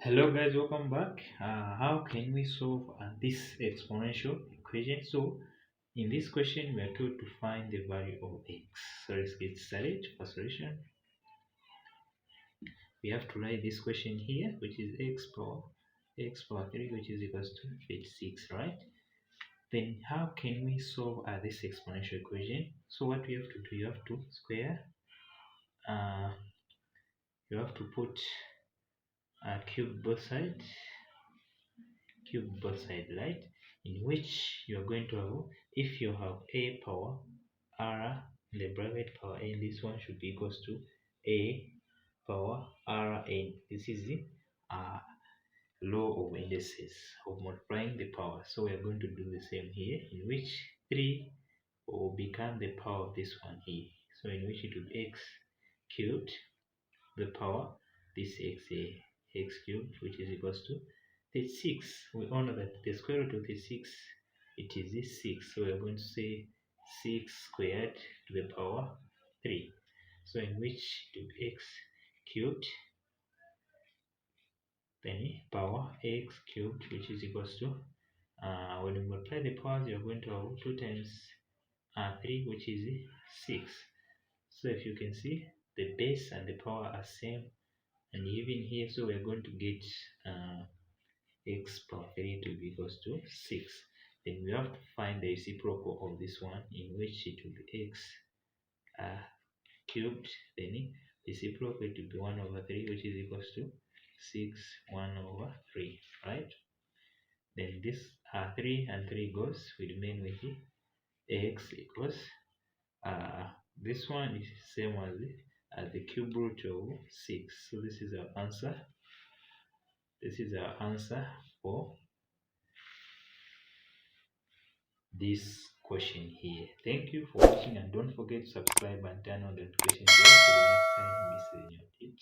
Hello guys, welcome back. How can we solve this exponential equation? So in this question we are told to find the value of x. So let's get started. For solution, we have to write this question here, which is x power 3, which is equals to 36, right? Then how can we solve this exponential equation? So what we have to do, you have to square, uh, you have to put cube both sides, right? In which you are going to have, if you have a power r in the bracket power n, this one should be equals to a power rn. This is the law of indices of multiplying the power. So we are going to do the same here, in which 3 will become the power of this one here. So in which it will be x cubed, the power, this x cubed, which is equals to 36. We all know that the square root of 36, it is this 6. So we are going to say 6 squared to the power 3. So in which it will be x cubed, then power x cubed, which is equals to, when you multiply the powers, you are going to have 2 times 3, which is 6. So if you can see, the base and the power are same, and even here, so we're going to get x power 3 to be equals to 6. Then we have to find the reciprocal of this one, in which it will be x cubed, then reciprocal it will be 1 over 3, which is equals to 6 1 over 3, right? Then this 3 and 3 goes, we remain with x equals, this one is same as the cube root of 6. So this is our answer. This is our answer for this question here. Thank you for watching, and don't forget to subscribe and turn on the notification bell so the next time you miss any of it.